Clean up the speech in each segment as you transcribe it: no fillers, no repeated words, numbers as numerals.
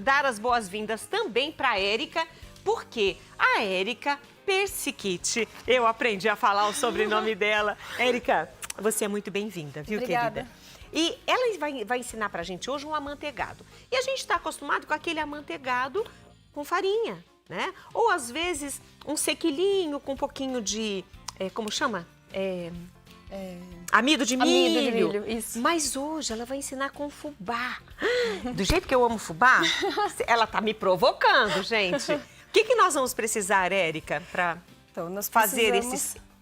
dar as boas-vindas também para a Érica, porque a Érica Persichiti, eu aprendi a falar o sobrenome dela. Érica, você é muito bem-vinda, viu, Obrigada. querida? E ela vai ensinar pra gente hoje um amanteigado. E a gente está acostumado com aquele amanteigado com farinha, né? Ou às vezes um sequilinho com um pouquinho de, como chama? Amido de milho. Amido de milho, isso. Mas hoje ela vai ensinar com fubá. Do jeito que eu amo fubá, ela tá me provocando, gente. O que nós vamos precisar, Érica, para fazer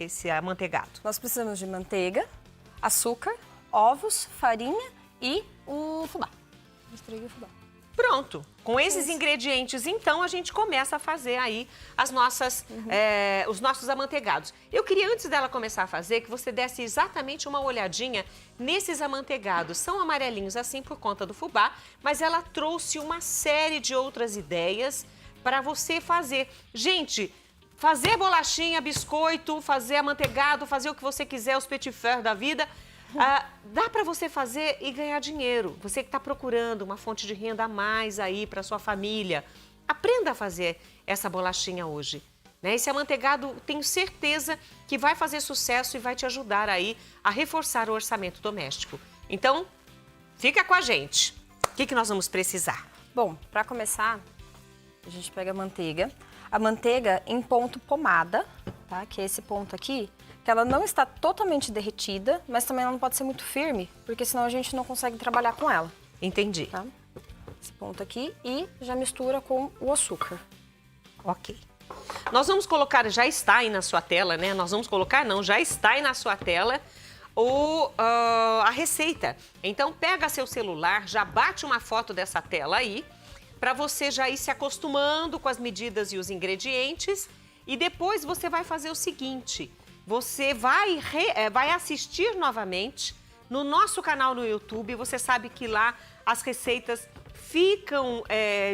esse amanteigado? Nós precisamos de manteiga, açúcar, ovos, farinha e o fubá. Misturei o fubá. Pronto. Com esses ingredientes, então, a gente começa a fazer aí as nossas, os nossos amanteigados. Eu queria, antes dela começar a fazer, que você desse exatamente uma olhadinha nesses amanteigados. São amarelinhos assim por conta do fubá, mas ela trouxe uma série de outras ideias para você fazer. Gente, fazer bolachinha, biscoito, fazer amanteigado, fazer o que você quiser, os petit fours da vida... dá para você fazer e ganhar dinheiro. Você que está procurando uma fonte de renda a mais aí para sua família, aprenda a fazer essa bolachinha hoje. Né? Esse amanteigado, tenho certeza que vai fazer sucesso e vai te ajudar aí a reforçar o orçamento doméstico. Então, fica com a gente. O que nós vamos precisar? Bom, para começar, a gente pega a manteiga em ponto pomada, tá? Que é esse ponto aqui, que ela não está totalmente derretida, mas também ela não pode ser muito firme, porque senão a gente não consegue trabalhar com ela. Entendi. Tá? Esse ponto aqui e já mistura com o açúcar. Ok. Nós vamos colocar, já está aí na sua tela, né? Nós vamos colocar, não, já está aí na sua tela a receita. Então, pega seu celular, já bate uma foto dessa tela aí, para você já ir se acostumando com as medidas e os ingredientes. E depois você vai fazer o seguinte... Você vai assistir novamente no nosso canal no YouTube. Você sabe que lá as receitas ficam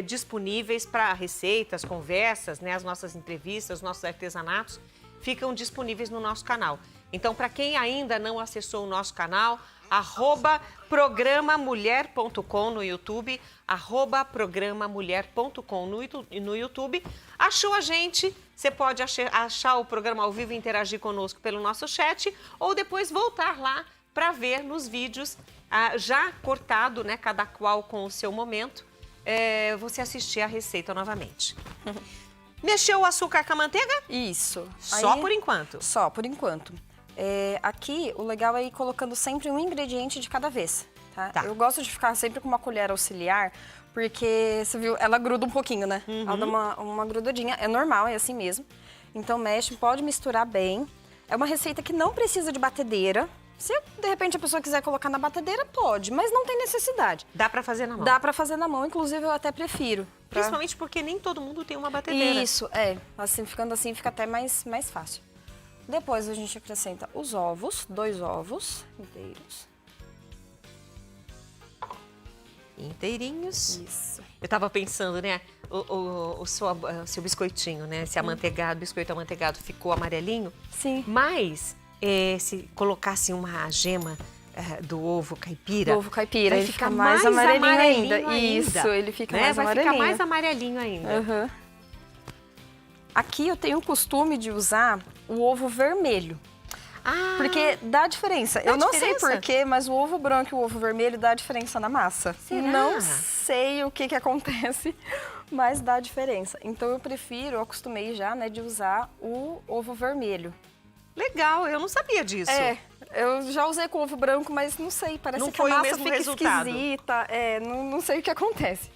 disponíveis para receitas, conversas, né? As nossas entrevistas, os nossos artesanatos ficam disponíveis no nosso canal. Então, para quem ainda não acessou o nosso canal, @programamulher.com no YouTube, @programamulher.com no YouTube. Achou a gente? Você pode achar o programa ao vivo e interagir conosco pelo nosso chat ou depois voltar lá para ver nos vídeos já cortado, né? Cada qual com o seu momento, você assistir a receita novamente. Mexeu o açúcar com a manteiga? Isso. Só aí, por enquanto? Só por enquanto. Aqui, o legal é ir colocando sempre um ingrediente de cada vez, tá? Eu gosto de ficar sempre com uma colher auxiliar, porque, você viu, ela gruda um pouquinho, né? Ela dá uma grudadinha, é normal, é assim mesmo. Então, mexe, pode misturar bem. É uma receita que não precisa de batedeira. Se, de repente, a pessoa quiser colocar na batedeira, pode, mas não tem necessidade. Dá pra fazer na mão? Dá pra fazer na mão, inclusive eu até prefiro. Principalmente porque nem todo mundo tem uma batedeira. Isso, assim, ficando assim, fica até mais fácil. Depois a gente acrescenta os ovos, 2 ovos inteiros. Inteirinhos. Isso. Eu tava pensando, né, o seu biscoitinho, né, esse amanteigado, biscoito amanteigado ficou amarelinho. Sim. Mas, se colocasse uma gema do ovo caipira... Do ovo caipira, ele fica fica mais amarelinho ainda. Isso, ele fica né? mais amarelinho. Vai ficar mais amarelinho ainda. Aqui eu tenho o costume de usar o ovo vermelho. Porque dá diferença. Eu não sei porquê, mas o ovo branco e o ovo vermelho dá diferença na massa. Será? Não sei o que acontece, mas dá diferença. Então eu acostumei já, né, de usar o ovo vermelho. Legal, eu não sabia disso. Eu já usei com ovo branco, mas não sei, parece que a massa fica esquisita. Não sei o que acontece.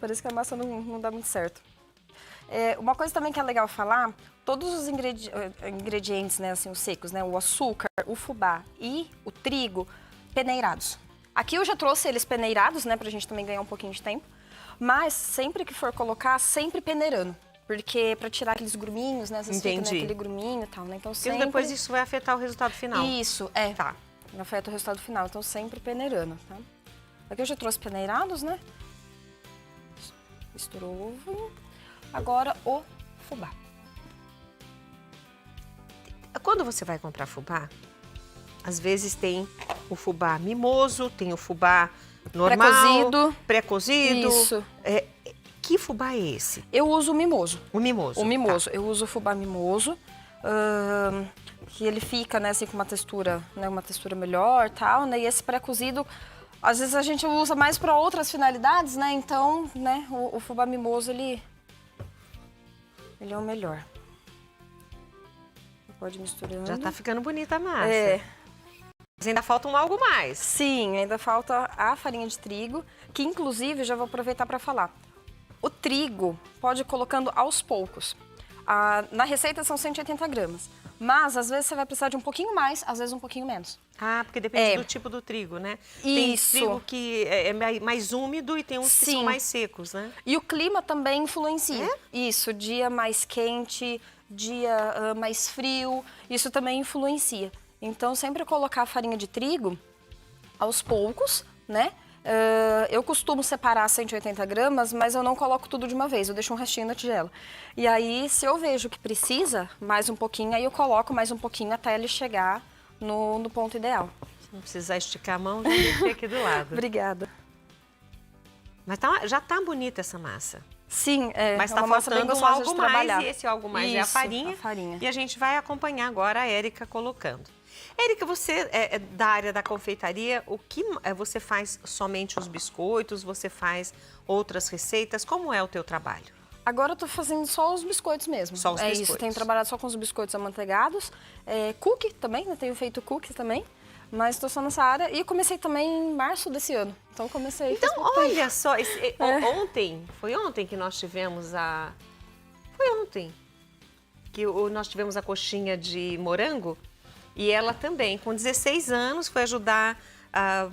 Parece que a massa não dá muito certo. Uma coisa também que é legal falar, todos os ingredientes, né, assim, os secos, né, o açúcar, o fubá e o trigo, peneirados. Aqui eu já trouxe eles peneirados, né, pra gente também ganhar um pouquinho de tempo, mas sempre que for colocar, sempre peneirando. Porque pra tirar aqueles gruminhos, né, essas ficam, né, aquele gruminho e tal, né, então sempre... Porque depois isso vai afetar o resultado final. Isso, tá. Afeta o resultado final, então sempre peneirando, tá? Aqui eu já trouxe peneirados, né? Misturou o ovo. Agora o fubá. Quando você vai comprar fubá, às vezes tem o fubá mimoso, tem o fubá normal, pré-cozido. Isso. Que fubá é esse? Eu uso o mimoso. O mimoso. O mimoso. Tá. Eu uso o fubá mimoso, que ele fica, né, assim, com uma textura melhor, tal, né? E esse pré-cozido, às vezes a gente usa mais para outras finalidades, né? Então, né, o fubá mimoso, ele é o melhor. Pode misturando. Já tá ficando bonita a massa. Mas ainda falta algo mais. Sim, ainda falta a farinha de trigo, que inclusive, já vou aproveitar para falar. O trigo pode ir colocando aos poucos. Na receita são 180 gramas, mas às vezes você vai precisar de um pouquinho mais, às vezes um pouquinho menos. Ah, porque depende do tipo do trigo, né? Isso. Tem trigo que é mais úmido e tem uns que são mais secos, né? E o clima também influencia. Isso, dia mais quente, dia mais frio, isso também influencia. Então, sempre colocar a farinha de trigo aos poucos, né? Eu costumo separar 180 gramas, mas eu não coloco tudo de uma vez, eu deixo um restinho na tigela. E aí, se eu vejo que precisa mais um pouquinho, aí eu coloco mais um pouquinho até ele chegar no ponto ideal. Se não precisar esticar a mão, já deixei aqui do lado. Obrigada. Mas já tá bonita essa massa. Sim, mas tá faltando algo mais, e esse algo mais Isso, é a farinha. E a gente vai acompanhar agora a Érica colocando. Érica, você é da área da confeitaria, o que você faz somente os biscoitos, você faz outras receitas? Como é o teu trabalho? Agora eu tô fazendo só os biscoitos mesmo. Só os biscoitos. Isso, tenho trabalhado só com os biscoitos amanteigados. Cookie também, eu tenho feito cookies também. Mas estou só nessa área e comecei também em março desse ano. Então comecei. Então, olha só, foi ontem que nós tivemos Foi ontem que nós tivemos a coxinha de morango. E ela também, com 16 anos, foi ajudar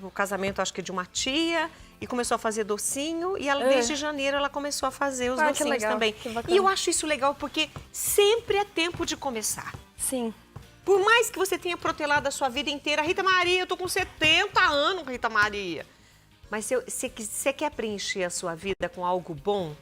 o casamento, acho que de uma tia, e começou a fazer docinho. E ela, desde janeiro, ela começou a fazer os docinhos legal, também. Que e eu acho isso legal porque sempre é tempo de começar. Sim. Por mais que você tenha protelado a sua vida inteira, Rita Maria, eu tô com 70 anos, Rita Maria. Mas se você quer preencher a sua vida com algo bom,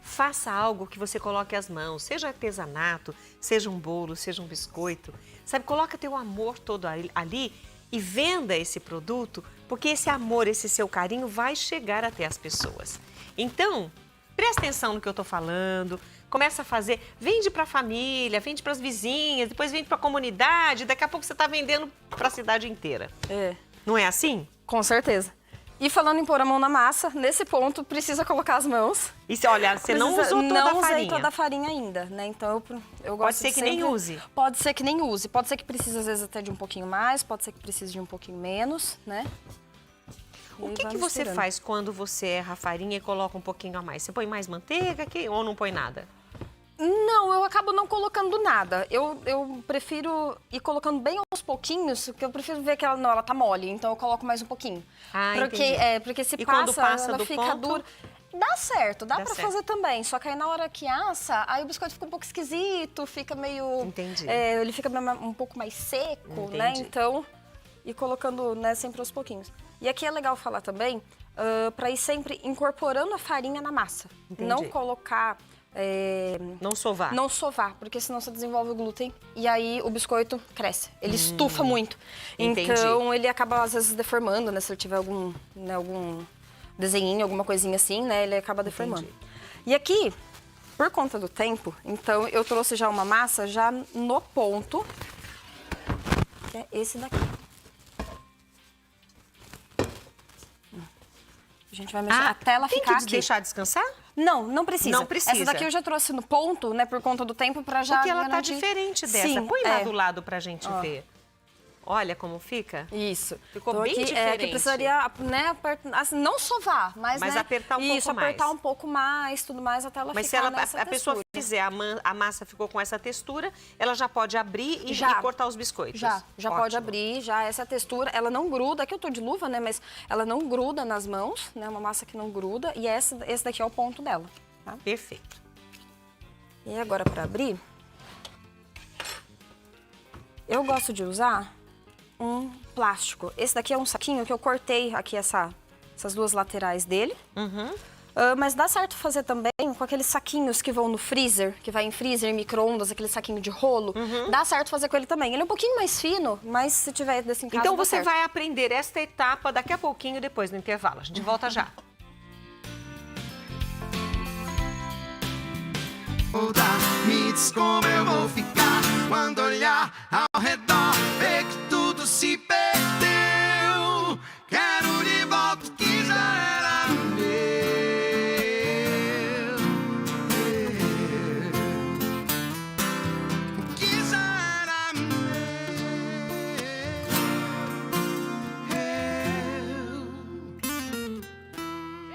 faça algo que você coloque as mãos, seja artesanato, seja um bolo, seja um biscoito. Sabe, coloca teu amor todo ali e venda esse produto, porque esse amor, esse seu carinho vai chegar até as pessoas. Então, presta atenção no que eu tô falando. Começa a fazer, vende para a família, vende para as vizinhas, depois vende para a comunidade, daqui a pouco você está vendendo para a cidade inteira. Não é assim? Com certeza. E falando em pôr a mão na massa, nesse ponto precisa colocar as mãos. E olha, você não usou toda a farinha? Não usei toda a farinha ainda, né? Então eu gosto Pode ser que nem use? Pode ser que nem use. Pode ser que precise às vezes até de um pouquinho mais, pode ser que precise de um pouquinho menos, né? O que você faz quando você erra a farinha e coloca um pouquinho a mais? Você põe mais manteiga ou não põe nada? Não, eu acabo não colocando nada. Eu prefiro ir colocando bem aos pouquinhos, porque eu prefiro ver que ela tá mole, então eu coloco mais um pouquinho. Porque se quando passa ela do fica ponto? dura. Dá certo, dá pra fazer também. Só que aí na hora que assa, aí o biscoito fica um pouco esquisito, fica meio... Entendi. Ele fica um pouco mais seco, né? Então, ir colocando, né, sempre aos pouquinhos. E aqui é legal falar também, pra ir sempre incorporando a farinha na massa. Entendi. Não colocar... Não sovar. Não sovar, porque senão você desenvolve o glúten e aí o biscoito cresce. Ele estufa muito. Entendi. Então ele acaba às vezes deformando, né? Se ele tiver algum desenhinho, alguma coisinha assim, né? Ele acaba deformando. Entendi. E aqui, por conta do tempo, então eu trouxe já uma massa já no ponto, que é esse daqui. A gente vai mexer até ela ficar tem que aqui. deixar descansar? Não precisa. Não precisa. Essa daqui eu já trouxe no ponto, né, por conta do tempo, pra já... Porque ela tá diferente dessa. Sim, Põe lá do lado pra gente ver. Olha como fica. Isso. Ficou bem diferente. Que precisaria, né, assim, não sovar, mas né, apertar um pouco mais. Isso, apertar um pouco mais, tudo mais, até ela ficar nessa se a pessoa fizer, a massa ficou com essa textura, ela já pode abrir e cortar os biscoitos. Já pode abrir, já essa textura, ela não gruda, aqui eu tô de luva, né, mas ela não gruda nas mãos, né, uma massa que não gruda, e esse daqui é o ponto dela. Tá? Perfeito. E agora, pra abrir, eu gosto de usar um plástico. Esse daqui é um saquinho que eu cortei aqui essas duas laterais dele. Mas dá certo fazer também com aqueles saquinhos que vão no freezer, que vai em freezer, micro-ondas, aquele saquinho de rolo. Dá certo fazer com ele também. Ele é um pouquinho mais fino, mas se tiver desse em casa, então dá você certo. vai aprender esta etapa daqui a pouquinho, depois no intervalo. A gente volta já. voltar. Me diz como eu vou ficar quando olhar ao redor, ver que tudo se perdeu. Quero de volta o que já era meu. O que já era meu.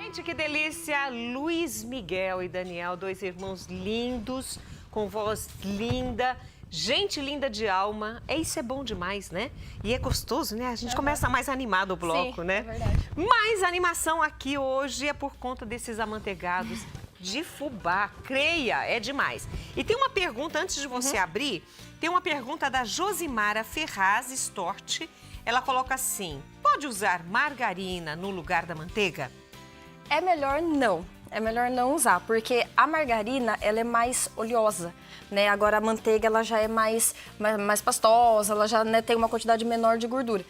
Gente, que delícia! Luiz Miguel e Daniel, dois irmãos lindos, com voz linda, gente linda de alma. Isso é bom demais, né? E é gostoso, né? A gente começa mais animado o bloco, Sim, né? é verdade. Mas a animação aqui hoje é por conta desses amanteigados de fubá. Creia, é demais. E tem uma pergunta, antes de você abrir, tem uma pergunta da Josimara Ferraz Storti. Ela coloca assim: pode usar margarina no lugar da manteiga? É melhor não. É melhor não usar, porque a margarina, ela é mais oleosa, né? Agora a manteiga, ela já é mais pastosa, ela já, né, tem uma quantidade menor de gordura.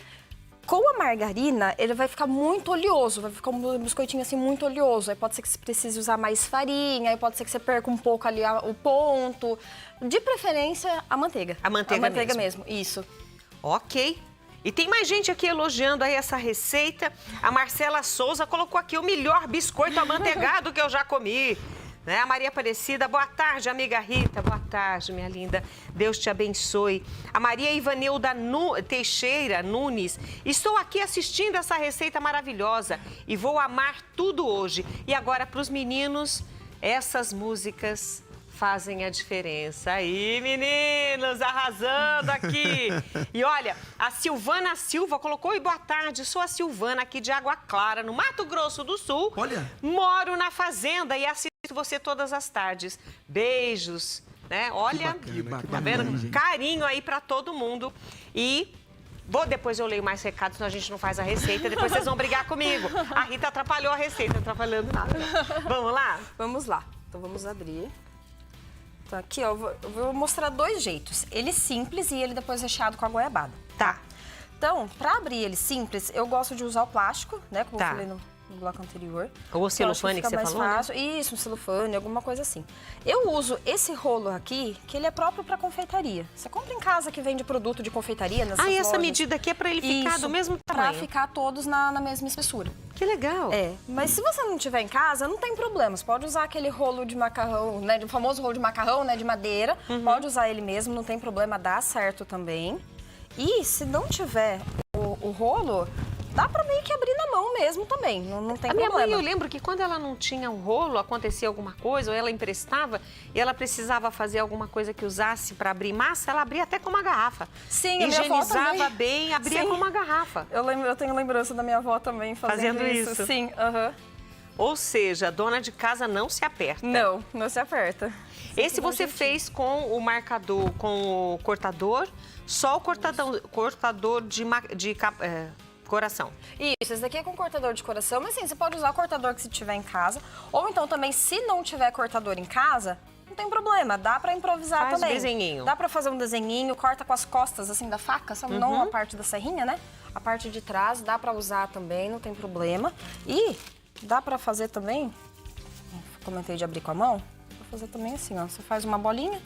Com a margarina, ele vai ficar muito oleoso, vai ficar um biscoitinho assim muito oleoso. Aí pode ser que você precise usar mais farinha, aí pode ser que você perca um pouco ali o ponto. De preferência, a manteiga. A manteiga mesmo, isso. Ok. E tem mais gente aqui elogiando aí essa receita. A Marcela Souza colocou aqui o melhor biscoito amanteigado que eu já comi. Né? A Maria Aparecida, boa tarde, amiga Rita. Boa tarde, minha linda. Deus te abençoe. A Maria Ivanilda Teixeira Nunes. Estou aqui assistindo essa receita maravilhosa e vou amar tudo hoje. E agora, para os meninos, essas músicas fazem a diferença. Aí, meninos, arrasando aqui. E olha, a Silvana Silva colocou: e boa tarde, sou a Silvana aqui de Água Clara, no Mato Grosso do Sul. Olha. Moro na fazenda e assisto você todas as tardes. Beijos, né? Olha, tá vendo? Carinho aí pra todo mundo. E depois eu leio mais recados, senão a gente não faz a receita. Depois vocês vão brigar comigo. A Rita atrapalhou a receita, não atrapalhando nada. Vamos lá? Vamos lá. Então vamos abrir. Então, aqui, ó, eu vou mostrar dois jeitos. Ele simples e ele depois recheado com a goiabada. Tá. Então, pra abrir ele simples, eu gosto de usar o plástico, né? Como Tá. eu falei no bloco anterior. Ou o celofane que você falou, né? fácil. Isso, um celofane, alguma coisa assim. Eu uso esse rolo aqui, que ele é próprio pra confeitaria. Você compra em casa que vende produto de confeitaria nessas Ah, e essa lojas. medida aqui é pra ele ficar Isso, do mesmo pra tamanho? ficar todos na mesma espessura. Que legal. É, mas se você não tiver em casa, não tem problema. Você pode usar aquele rolo de macarrão, né? O famoso rolo de macarrão, né? De madeira. Pode usar ele mesmo, não tem problema, dá certo também. E se não tiver o rolo, dá pra meio que abrir na mão mesmo também, não tem A minha problema. mãe, eu lembro que quando ela não tinha um rolo, acontecia alguma coisa, ou ela emprestava, e ela precisava fazer alguma coisa que usasse para abrir massa, ela abria até com uma garrafa. Sim, a minha avó higienizava também. bem, abria Sim. com uma garrafa. Eu tenho lembrança da minha avó também fazendo isso. Sim, aham. Ou seja, a dona de casa não se aperta. Não se aperta. Esse você fez com o marcador, com o cortador, só o cortador de coração. Isso, esse daqui é com cortador de coração, mas sim, você pode usar o cortador que você tiver em casa. Ou então também, se não tiver cortador em casa, não tem problema, dá pra improvisar Faz também. um desenhinho. Dá pra fazer um desenhinho, corta com as costas, assim, da faca, sabe? Não a parte da serrinha, né? A parte de trás, dá pra usar também, não tem problema. E dá pra fazer também, comentei de abrir com a mão, vou fazer também assim, ó. Você faz uma bolinha,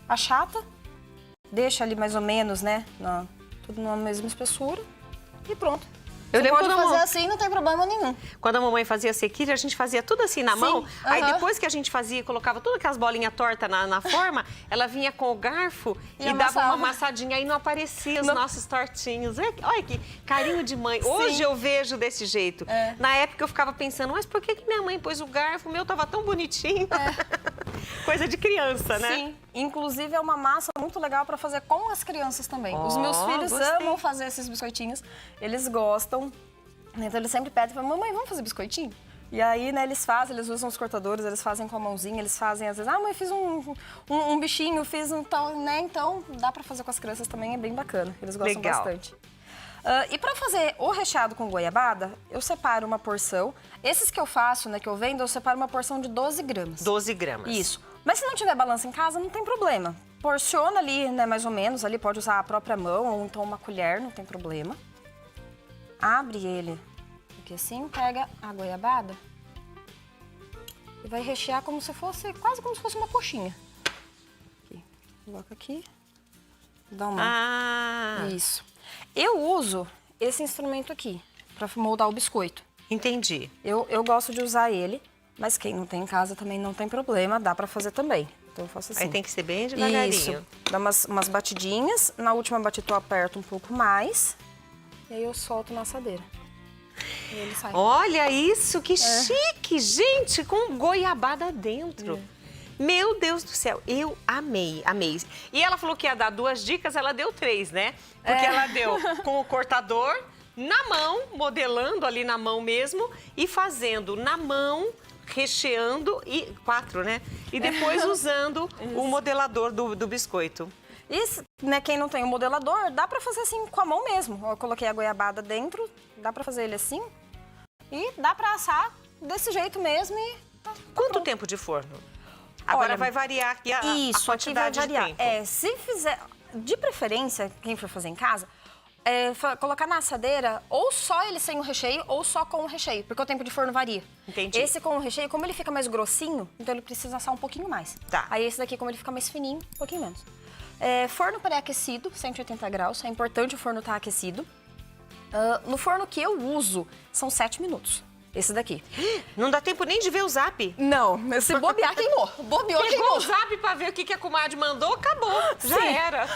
achata, deixa ali mais ou menos, né? Tudo na mesma espessura. E pronto. Eu Você lembro pode quando fazer assim, não tem problema nenhum. Quando a mamãe fazia sequilha, a gente fazia tudo assim na mão. Aí depois que a gente fazia, colocava todas aquelas bolinhas tortas na forma, ela vinha com o garfo e dava uma amassadinha. Aí não aparecia os nossos tortinhos. Olha que carinho de mãe. Hoje eu vejo desse jeito. Na época eu ficava pensando, mas por que minha mãe pôs o garfo? O meu tava tão bonitinho. Coisa de criança, né? Sim. Inclusive é uma massa muito legal para fazer com as crianças também. Os meus filhos gostei. amam fazer esses biscoitinhos. Eles gostam. Então eles sempre pedem, falam, mamãe, vamos fazer biscoitinho? E aí, né, eles usam os cortadores, eles fazem com a mãozinha, eles fazem às vezes, mãe, fiz um bichinho, fiz um tal, né? Então dá para fazer com as crianças também, é bem bacana. Eles gostam bastante. E para fazer o recheado com goiabada, eu separo uma porção. Esses que eu faço, né, que eu vendo, eu separo uma porção de 12 gramas. 12 gramas. Isso. Mas se não tiver balança em casa, não tem problema. Porciona ali, né, mais ou menos, ali pode usar a própria mão ou então uma colher, não tem problema. Abre ele, porque assim pega a goiabada e vai rechear como se fosse, quase como se fosse uma coxinha. Coloca aqui. Dá uma... Isso. Eu uso esse instrumento aqui pra moldar o biscoito. Entendi. Eu gosto de usar ele, mas quem não tem em casa também não tem problema, dá pra fazer também. Então eu faço assim. Aí tem que ser bem devagarinho. Isso. Dá umas batidinhas. Na última batida eu aperto um pouco mais. E aí eu solto na assadeira. E ele sai. Olha isso, que chique, gente, com goiabada dentro. Meu Deus do céu, eu amei, amei. E ela falou que ia dar 2 dicas, ela deu 3, né? Porque ela deu com o cortador, na mão, modelando ali na mão mesmo, e fazendo na mão, recheando, e 4, né? E depois usando o modelador do biscoito. Isso, né, quem não tem o modelador, dá pra fazer assim com a mão mesmo. Eu coloquei a goiabada dentro, dá pra fazer ele assim. E dá pra assar desse jeito mesmo e tá Quanto pronto. tempo de forno? Agora Olha, vai variar aqui a quantidade aqui vai variar. de tempo. Se fizer, de preferência, quem for fazer em casa, colocar na assadeira ou só ele sem o recheio ou só com o recheio, porque o tempo de forno varia. Entendi. Esse com o recheio, como ele fica mais grossinho, então ele precisa assar um pouquinho mais. Tá. Aí esse daqui, como ele fica mais fininho, um pouquinho menos. Forno pré-aquecido, 180 graus, é importante o forno estar aquecido. No forno que eu uso, são 7 minutos. Esse daqui. Não dá tempo nem de ver o zap. Não, se bobear, queimou. Bobeou, Pegou queimou. o zap pra ver o que a comadre mandou, acabou. Já era.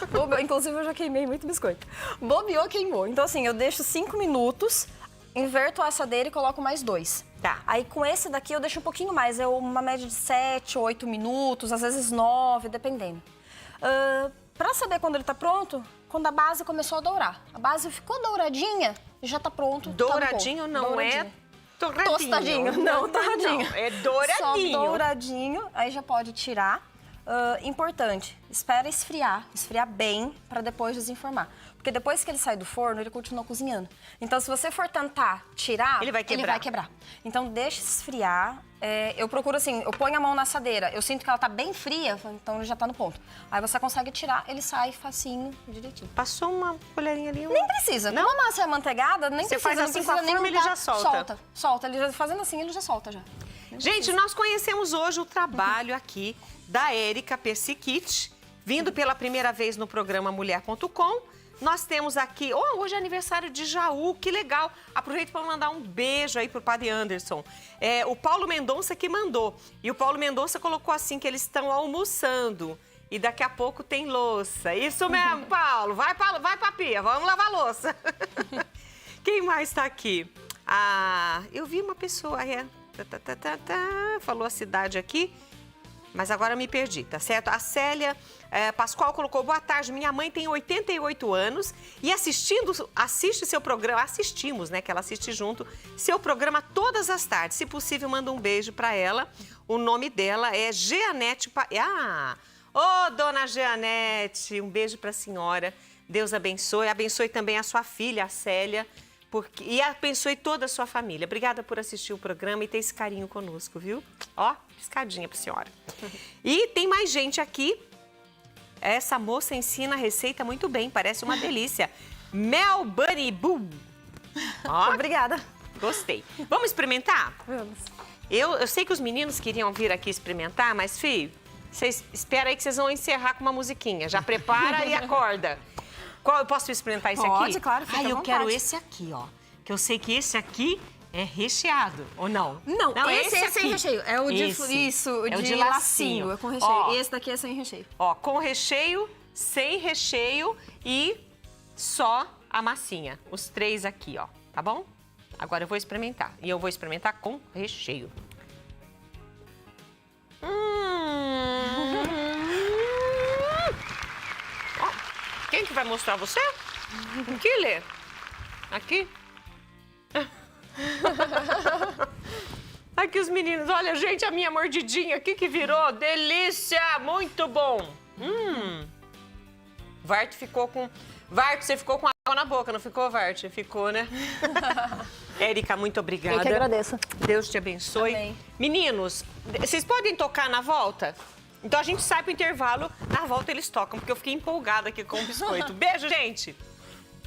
Inclusive, eu já queimei muito biscoito. Bobeou, queimou. Então, assim, eu deixo 5 minutos, inverto a assadeira e coloco mais 2. Tá. Aí, com esse daqui, eu deixo um pouquinho mais. Uma média de 7, 8 minutos, às vezes 9, dependendo. Pra saber quando ele tá pronto, quando a base começou a dourar. A base ficou douradinha, já tá pronto. Douradinho não douradinho. é torradinho. Tostadinho, não, torradinho. Não, é douradinho. Só douradinho, aí já pode tirar. Importante, espera esfriar bem para depois desenformar. Porque depois que ele sai do forno, ele continua cozinhando. Então, se você for tentar tirar, ele vai quebrar. Então, deixa esfriar. Eu procuro assim, eu ponho a mão na assadeira, eu sinto que ela tá bem fria, então ele já tá no ponto. Aí você consegue tirar, ele sai facinho, direitinho. Passou uma colherinha ali. Nem precisa. Não? Como a massa é amanteigada, nem você precisa. Faz assim não com a precisa forma, nem ele já solta. Solta. Ele já, fazendo assim, ele já solta já. Gente, nós conhecemos hoje o trabalho aqui da Érica Persichit, vindo pela primeira vez no programa Mulher.com. Nós temos aqui, hoje é aniversário de Jaú, que legal. Aproveito para mandar um beijo aí pro Padre Anderson. O Paulo Mendonça que mandou. E o Paulo Mendonça colocou assim, que eles estão almoçando. E daqui a pouco tem louça. Isso mesmo, Paulo. Vai pra pia, vamos lavar a louça. Quem mais tá aqui? Eu vi uma pessoa, falou a cidade aqui. Mas agora eu me perdi, tá certo? A Célia Pascoal colocou, boa tarde, minha mãe tem 88 anos e assiste seu programa, assistimos, né, que ela assiste junto, seu programa todas as tardes. Se possível, manda um beijo pra ela. O nome dela é Jeanette... Dona Jeanette, um beijo pra senhora. Deus abençoe. Abençoe também a sua filha, a Célia, e abençoe toda a sua família. Obrigada por assistir o programa e ter esse carinho conosco, viu? Piscadinha pra senhora. E tem mais gente aqui. Essa moça ensina a receita muito bem, parece uma delícia. Mel Bunny Boo. Obrigada. Gostei. Vamos experimentar? Vamos. Eu sei que os meninos queriam vir aqui experimentar, mas, filho, vocês espera aí que vocês vão encerrar com uma musiquinha. Já prepara e acorda. Eu posso experimentar esse aqui? Pode, claro, fica à eu vontade. quero esse aqui, ó. Que eu sei que esse aqui é recheado, ou não? Não, esse é sem recheio. É o de de lacinho. É com recheio. Esse daqui é sem recheio. Com recheio, sem recheio e só a massinha. Os 3 aqui, ó. Tá bom? Agora eu vou experimentar. E eu vou experimentar com recheio. Quem que vai mostrar você? Aqui, Lê. Aqui. Aqui os meninos. Olha, gente, a minha mordidinha aqui que virou. Delícia! Muito bom. Vart ficou com... Vart, você ficou com água na boca, não ficou, Vart? Ficou, né? Érica, muito obrigada. Eu que agradeço. Deus te abençoe. Amém. Meninos, vocês podem tocar na volta? Então a gente sai pro intervalo, na volta eles tocam, porque eu fiquei empolgada aqui com o biscoito. Beijo, gente!